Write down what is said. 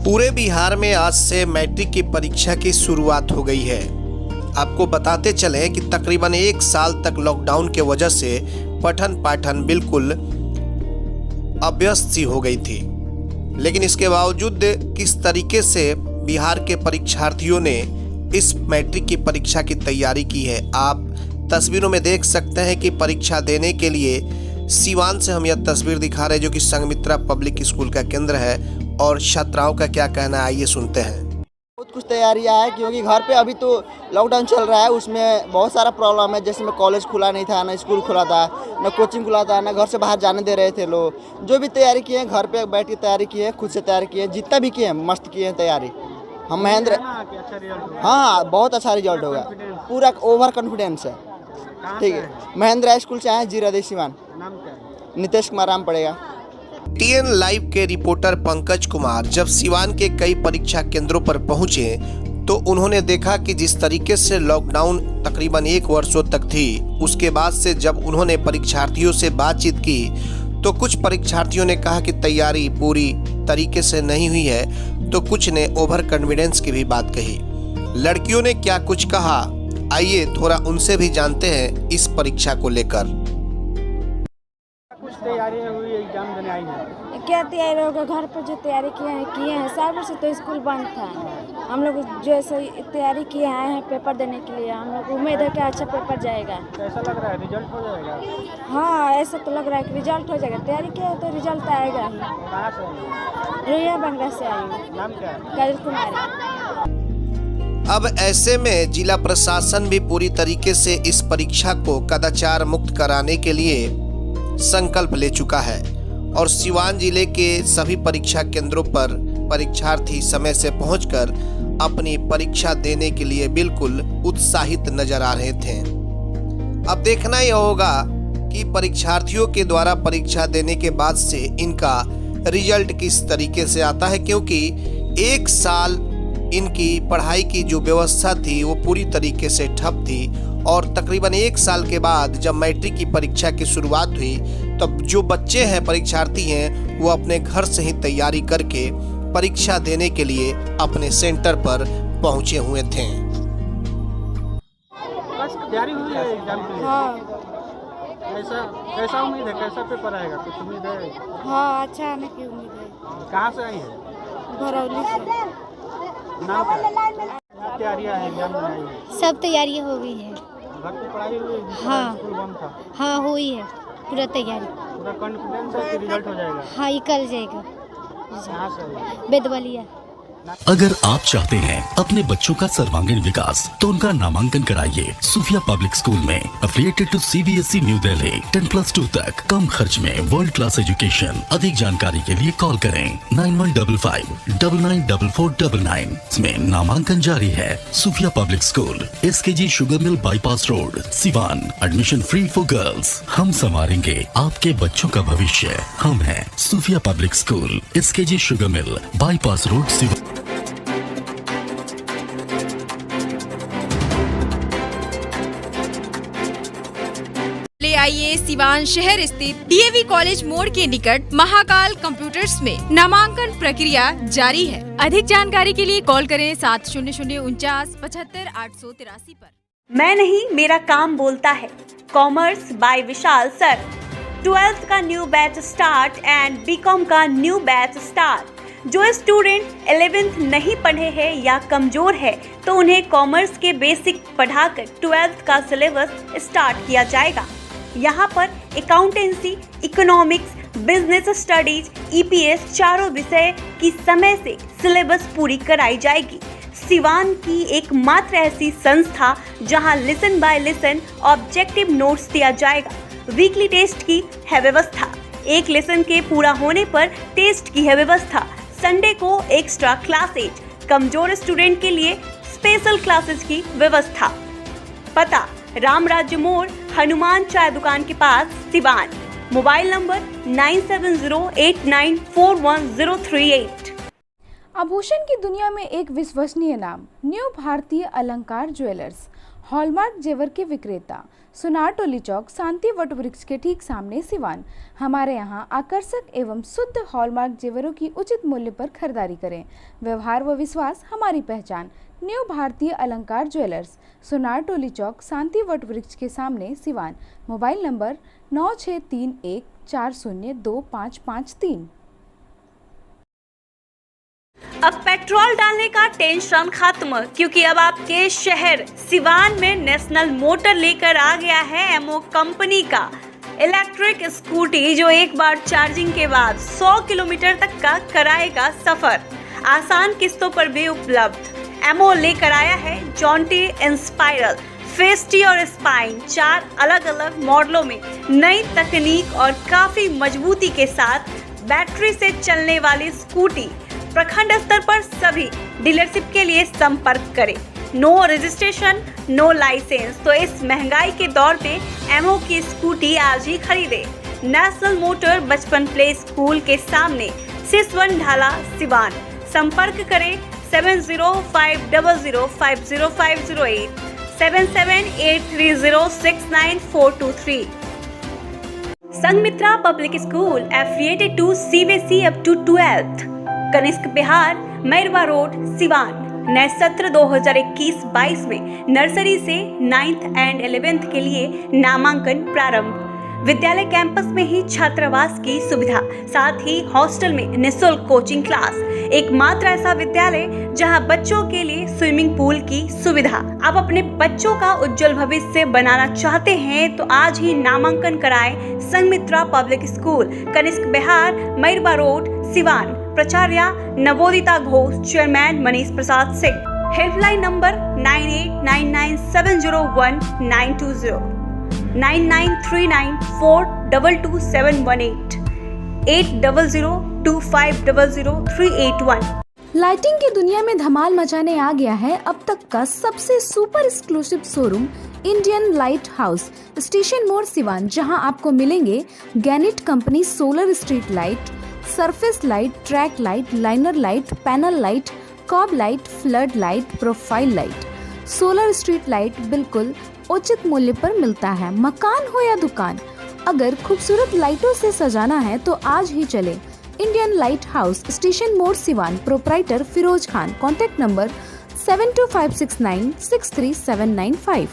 पूरे बिहार में आज से मैट्रिक की परीक्षा की शुरुआत हो गई है। आपको बताते चलें कि तकरीबन 1 साल तक लॉकडाउन के वजह से पठन पाठन बिल्कुल अव्यस्त सी हो गई थी, लेकिन इसके बावजूद किस तरीके से बिहार के परीक्षार्थियों ने इस मैट्रिक की परीक्षा की तैयारी की है, आप तस्वीरों में देख सकते हैं कि परीक्षा देने के लिए सिवान से हम यह तस्वीर दिखा रहे हैं, जो कि संघमित्रा पब्लिक स्कूल का केंद्र है। और छात्राओं का क्या कहना है, आइए सुनते हैं। बहुत कुछ तैयारियां है, क्योंकि घर पे अभी तो लॉकडाउन चल रहा है, उसमें बहुत सारा प्रॉब्लम है। जैसे में कॉलेज खुला नहीं था, ना स्कूल खुला था, ना कोचिंग खुला था, ना घर से बाहर जाने दे रहे थे लोग। जो भी तैयारी किए हैं, घर पे बैठ के तैयारी की है, खुद से तैयारी की है, जितना भी किए हैं मस्त किए हैं तैयारी। हम महेंद्र, हाँ बहुत अच्छा रिजल्ट होगा, पूरा ओवर कॉन्फिडेंस है। ठीक है, महेंद्र हाई स्कूल से आए, जीरा सिवान। नितेश कुमार राम पड़ेगा। TN लाइव के रिपोर्टर पंकज कुमार जब सिवान के कई परीक्षा केंद्रों पर पहुंचे तो उन्होंने देखा कि जिस तरीके से लॉकडाउन तकरीबन 1 वर्षों तक थी, उसके बाद से जब उन्होंने परीक्षार्थियों से बातचीत की तो कुछ परीक्षार्थियों ने कहा कि तैयारी पूरी तरीके से नहीं हुई है, तो कुछ ने ओवर कॉन्फिडेंस की भी बात कही। लड़कियों ने क्या कुछ कहा, आइए थोड़ा उनसे भी जानते हैं इस परीक्षा को लेकर। तैयारी हुई, एग्जाम देने आई है। क्या तैयारी होगा, घर पर जो तैयारी किए हैं सालों से तो स्कूल बंद था। हम लोग जो ऐसे तैयारी किए आए हैं पेपर देने के लिए, हम लोग उम्मीद है कि अच्छा पेपर जाएगा। कैसा लग रहा है, रिजल्ट हो जाएगा? हाँ ऐसा तो लग रहा है कि रिजल्ट हो जाएगा। तैयारी किया है तो रिजल्ट आएगा ही। कहाँ से आई? रोहिया बंगला से आई हूँ। नाम क्या है? काजल कुमारी। अब ऐसे में जिला प्रशासन भी पूरी तरीके से इस परीक्षा को कदाचार मुक्त कराने के लिए संकल्प ले चुका है और सिवान जिले के सभी परीक्षा केंद्रों पर परीक्षार्थी समय से पहुंचकर अपनी परीक्षा देने के लिए बिल्कुल उत्साहित नजर आ रहे थे। अब देखना यह होगा कि परीक्षार्थियों के द्वारा परीक्षा देने के बाद से इनका रिजल्ट किस तरीके से आता है, क्योंकि 1 साल इनकी पढ़ाई की जो व्यवस्था थी वो पूरी तरीके से ठप थी और तकरीबन 1 साल के बाद जब मैट्रिक की परीक्षा की शुरुआत हुई तब जो बच्चे हैं, परीक्षार्थी हैं, वो अपने घर से ही तैयारी करके परीक्षा देने के लिए अपने सेंटर पर पहुंचे हुए थे। बस तैयारी हुई है एग्जाम के लिए? हाँ। कैसा उम्मीद है, कैसा पेपर आएगा, कुछ उम्मीद है? हाँ अच्छा आने की उम्मीद है। कहाँ से आई है? भरौली से। नाम क्या? तैयारियां है, एग्जाम देने आई है? सब तैयारी हो गई है। घर की पढ़ाई हुई है? हाँ। स्कूल बंद था। हाँ हुई है पूरा तैयारी। पूरा कॉन्फिडेंस है कि रिजल्ट हो जाएगा? हाँ ये कल जाएगा। कहाँ से आई? बेदवलिया। अगर आप चाहते हैं अपने बच्चों का सर्वांगीण विकास तो उनका नामांकन कराइए सूफिया पब्लिक स्कूल में। Affiliated to CBSE new Delhi. 10+2 तक कम खर्च में वर्ल्ड क्लास एजुकेशन। अधिक जानकारी के लिए कॉल करें 9155 994499। इसमें नामांकन जारी है। Sufia public school, SKG sugar mill bypass road, Siwan. Admission free for girls. हम संवारेंगे आपके बच्चों का भविष्य। हम हैं Sufia public school, SKG sugar mill bypass road, Siwan. आइए सिवान शहर स्थित DAV कॉलेज मोड़ के निकट महाकाल कंप्यूटर्स में नामांकन प्रक्रिया जारी है। अधिक जानकारी के लिए कॉल करें 7049 पर। मैं नहीं, मेरा काम बोलता है। Commerce by Vishal sir. 12th का new batch start and BCom का न्यू बैच स्टार्ट। जो स्टूडेंट 11th नहीं पढ़े हैं या कमजोर है तो उन्हें कॉमर्स के बेसिक पढ़ाकर 12th का सिलेबस स्टार्ट किया जाएगा। यहाँ पर accountancy, economics, business studies, EPS चारों विषय की समय से सिलेबस पूरी कराई जाएगी। सिवान की एकमात्र ऐसी संस्था जहाँ lesson by lesson objective notes दिया जाएगा। वीकली टेस्ट की है व्यवस्था। एक लेसन के पूरा होने पर टेस्ट की है व्यवस्था। संडे को एक्स्ट्रा क्लासेज, कमजोर स्टूडेंट के लिए स्पेशल क्लासेस की व्यवस्था। पता राम राज्य मोड़, हनुमान चाय दुकान के पास, सिवान। Mobile number 9708941038। आभूषण की दुनिया में एक विश्वसनीय नाम, न्यू भारतीय अलंकार ज्वेलर्स। हॉलमार्क जेवर के विक्रेता, सुनार टोली चौक, शांति वट वृक्ष के ठीक सामने सिवान। हमारे यहाँ आकर्षक एवं शुद्ध हॉलमार्क जेवरों की उचित मूल्य पर खरीदारी करें। व्यवहार व विश्वास हमारी पहचान। न्यू भारतीय अलंकार ज्वेलर्स, सुनार टोली चौक, शांति वट वृक्ष के सामने सिवान। Mobile number 9631402553। अब पेट्रोल डालने का टेंशन खत्म, क्योंकि अब आपके शहर सिवान में नेशनल मोटर लेकर आ गया है एमओ कंपनी का इलेक्ट्रिक स्कूटी, जो एक बार चार्जिंग के बाद 100 किलोमीटर तक का कराएगा सफर। आसान किस्तों पर भी उपलब्ध। एमओ लेकर आया है जॉन्टी इंस्पायरल, फेस्टी और स्पाइन, 4 अलग अलग मॉडलों में नई तकनीक और काफी मजबूती के साथ बैटरी से चलने वाली स्कूटी। प्रखंड स्तर पर सभी डीलरशिप के लिए संपर्क करें। No registration, no licence. तो इस महंगाई के दौर पे एमओ की स्कूटी आज ही खरीदे। National motor Bachpan play school के सामने, सिसवन ढाला, सिवान। संपर्क करें 7050050508 7783069423। Sanghamitra public school affiliated to CBSE up to 12th, Kanishk Bihar, Mairwa road, Siwan. नए सत्र 2021-22 में नर्सरी से 9th एंड 11th के लिए नामांकन प्रारंभ। विद्यालय कैंपस में ही छात्रावास की सुविधा, साथ ही हॉस्टल में निःशुल्क कोचिंग क्लास। एकमात्र ऐसा विद्यालय जहां बच्चों के लिए स्विमिंग पूल की सुविधा। आप अपने बच्चों का उज्जवल भविष्य बनाना चाहते हैं तो आज ही नामांकन कराएं Sanghamitra public school, Kanishk Bihar, Mairwa road, Siwan. प्राचार्य Navodita Ghosh, chairman Manish Prasad Singh. Helpline number 9899701920, 9939422718, 8002500381। Lighting की दुनिया में धमाल मचाने आ गया है अब तक का सबसे super exclusive showroom Indian light house, station मोड़, सिवान, जहां आपको मिलेंगे गैनिट company solar street light, surface light, track light, liner light, panel light, cob light, flood light, profile light. Solar street light बिल्कुल उचित मूल्य पर मिलता है। मकान हो या दुकान, अगर खूबसूरत लाइटों से सजाना है तो आज ही चले इंडियन लाइट हाउस, स्टेशन मोड़, Siwan. Proprietor Firoz Khan. Contact number 7256963795।